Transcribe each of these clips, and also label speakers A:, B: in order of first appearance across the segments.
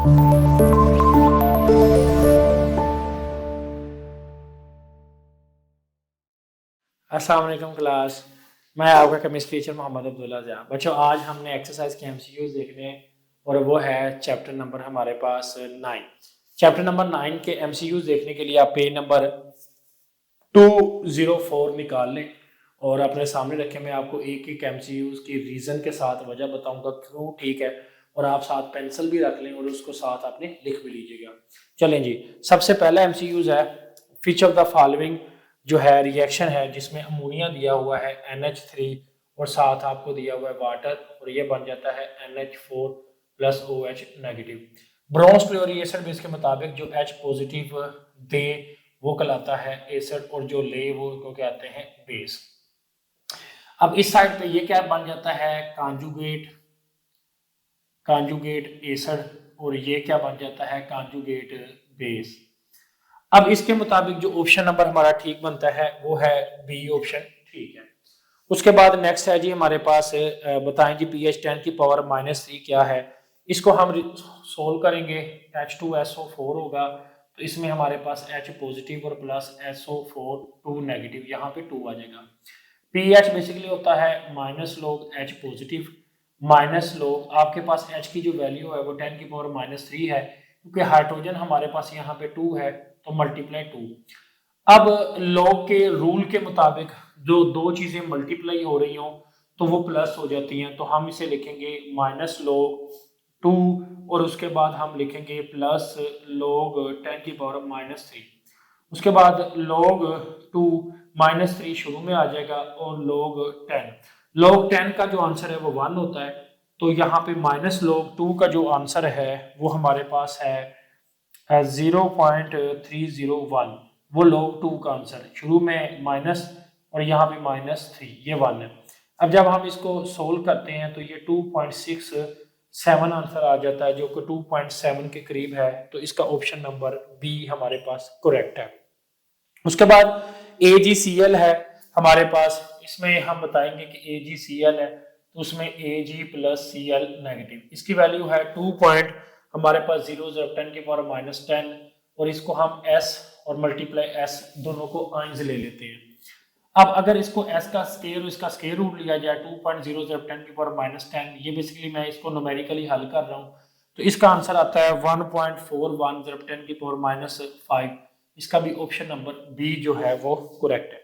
A: अस्सलाम वालेकुम क्लास। मैं आपका केमिस्ट्री टीचर मोहम्मद अब्दुल्ला ज़िया। बच्चों, आज हमने एक्सरसाइज के एमसीक्यूज देखने और वो है चैप्टर नंबर हमारे पास 9। चैप्टर नंबर 9 के एमसीक्यूज देखने के लिए आप पेज नंबर 204 निकाल लें और अपने सामने रखें। मैं आपको एक एक एमसीक्यूज की रीज़न के साथ वजह बताऊंगा क्यों ठीक है, और आप साथ पेंसिल भी रख लें और उसको साथ आपने लिख भी लीजिएगा। चलें जी, सबसे पहला एमसीक्यूज है विच ऑफ द फॉलोइंग जो है रिएक्शन है जिसमें अमोनिया दिया हुआ है NH3 और साथ आपको दिया हुआ है वाटर, और ये बन जाता है NH4 plus OH negative. Bronsted क्लोरिएशन बेस के मुताबिक जो H पॉजिटिव दे वो कहलाता है एसिड और जो ले वो को कहते हैं बेस। अब इस साइड पे ये क्या बन जाता है कांजुगेट एसिड, और ये क्या बन जाता है कांजुगेट बेस। अब इसके मुताबिक जो ऑप्शन नंबर हमारा ठीक बनता है वो है बी ऑप्शन ठीक है। उसके बाद नेक्स्ट है जी हमारे पास बताएं जी pH 10 की पावर -3 क्या है। इसको हम सोल्व करेंगे। H2SO4 होगा तो इसमें हमारे पास H पॉजिटिव और प्लस SO4 2 नेगेटिव, यहाँ पे 2 आ जाएगा। pH बेसिकली होता है -log H पॉजिटिव -log आपके पास H की जो वैल्यू है वो 10 की पावर -3 है, क्योंकि हाइड्रोजन हमारे पास यहाँ पे 2 है तो मल्टीप्लाई 2। अब लॉग के रूल के मुताबिक जो दो चीजें मल्टीप्लाई हो रही हो तो वो प्लस हो जाती हैं, तो हम इसे लिखेंगे -log 2 और उसके बाद हम लिखेंगे प्लस log 10 की पावर -3। उसके बाद log 2 -3 शुरू में आ जाएगा और log 10 का जो आंसर है वो 1 होता है, तो यहाँ पे -log 2 का जो आंसर है वो हमारे पास है 0.301। वो log 2 का आंसर है, शुरू में माइनस और यहाँ पे -3, ये 1 है। अब जब हम इसको सोल्व करते हैं तो ये 2.67 आंसर आ जाता है, जो कि 2.7 के करीब है, तो इसका ऑप्शन नंबर बी हमारे पास करेक्ट है। उसके बाद AgCl है हमारे पास, इसमें हम बताएंगे कि AgCl है तो उसमें Ag प्लस Cl नेगेटिव, इसकी वैल्यू है 2 पॉइंट हमारे पास 0.10 की पावर -10, और इसको हम S और मल्टीप्लाई S दोनों को आइंस ले लेते हैं। अब अगर इसको S का स्क्वायर और इसका स्क्वायर रूट लिया जाए 2.010 की पावर -10, ये बेसिकली मैं इसको न्यूमेरिकली हल कर रहा हूँ, तो इसका आंसर आता है 1.41 की पावर -5। इसका भी ऑप्शन नंबर बी जो है वो करेक्ट है।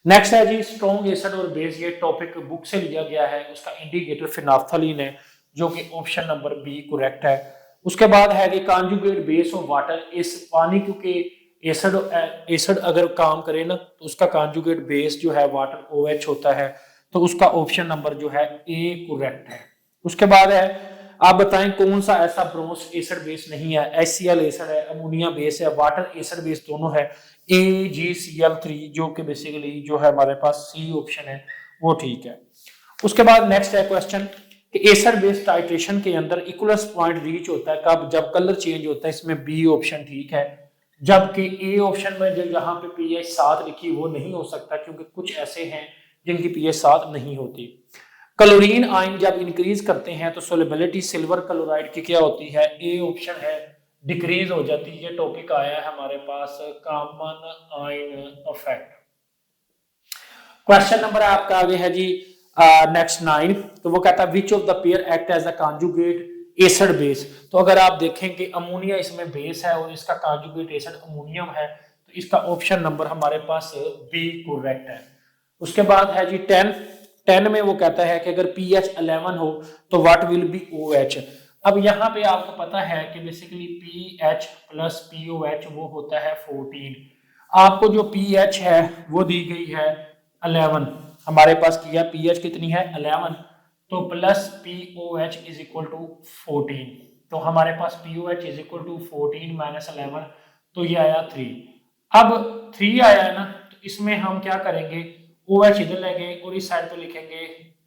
A: नेक्स्ट है जी स्ट्रॉन्ग एसिड और बेस, ये टॉपिक बुक से लिया गया है, उसका इंडिकेटर फिनाफ्थलीन है, जो कि ऑप्शन नंबर बी करेक्ट है। उसके बाद है कि कॉन्जुगेट बेस ऑफ वाटर, इस पानी क्योंकि एसिड अगर काम करे ना तो उसका कॉन्जुगेट बेस जो है वाटर OH होता है, तो उसका ऑप्शन नंबर जो है ए करेक्ट है। उसके बाद है आप बताएं कौन सा ऐसा ब्रोंज एसिड बेस नहीं है। HCl एसिड है, अमोनिया बेस है, वाटर एसिड बेस दोनों है, AgCl3 जो कि बेसिकली जो है हमारे पास सी ऑप्शन है वो ठीक है। उसके बाद नेक्स्ट है क्वेश्चन कि एसिड बेस टाइट्रेशन के अंदर इक्वलेंस पॉइंट रीच होता है कब, जब कलर चेंज होता है, इसमें बी ऑप्शन ठीक है। जबकि ए ऑप्शन में जो यहाँ पे pH 7 लिखी वो नहीं हो सकता, क्योंकि कुछ ऐसे हैं जिनकी pH 7 नहीं होती। क्लोरीन आयन जब इंक्रीज करते हैं तो सोलेबिलिटी सिल्वर क्लोराइड की क्या होती है, ए ऑप्शन है डिक्रीज हो जाती है। ये टॉपिक आया है हमारे पास common ion effect. Question number आपका आगे है जी नेक्स्ट 9, तो वो कहता है which of the pair act as a conjugate acid base. तो अगर आप देखें कि अमोनिया इसमें बेस है और इसका कॉन्जुगेट एसिड अमोनियम है, तो इसका ऑप्शन नंबर हमारे पास बी करेक्ट है। उसके बाद है जी 10 में वो कहता है कि अगर pH 11 हो तो व्हाट विल बी OH। अब यहाँ पे आपको पता है कि बेसिकली pH प्लस POH वो होता है 14। आपको जो pH है वो दी गई है 11, हमारे पास किया pH कितनी है 11, तो plus POH is equal to 14, तो हमारे पास POH is equal to 14 minus 11, तो ये आया 3। अब 3 आया है ना, तो इसमें हम क्या करेंगे, OH इधर लेंगे और इस साइड पे लिखेंगे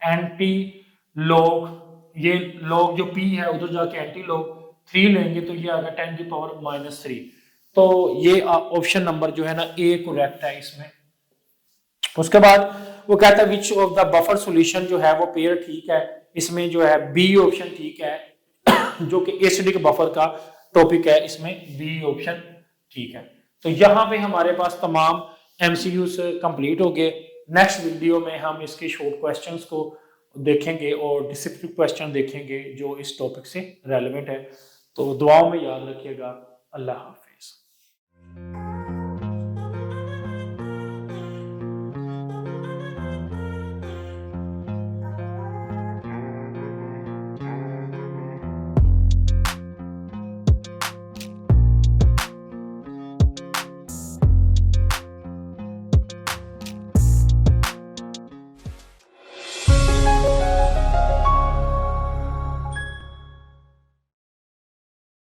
A: एंटी लॉग, ये लॉग जो P है उधर जाके एंटी लॉग 3 लेंगे, तो ये आएगा 10 की पावर -3। तो ये ऑप्शन नंबर जो है ना ए करेक्ट है इसमें। उसके बाद वो कहता है which of the buffer solution जो है वो पेयर ठीक है, इसमें जो है बी ऑप्शन ठीक है। जो कि एसिडिक बफर का टॉपिक है, इसमें बी ऑप्शन ठीक है। तो यहाँ पे हमारे पास तमाम एमसीक्यूज कंप्लीट हो गए। नेक्स्ट वीडियो में हम इसके शॉर्ट क्वेश्चंस को देखेंगे और डिस्क्रिप्टिव क्वेश्चन देखेंगे जो इस टॉपिक से रेलेवेंट है। तो दुआओं में याद रखिएगा। अल्लाह हाफ़िज़।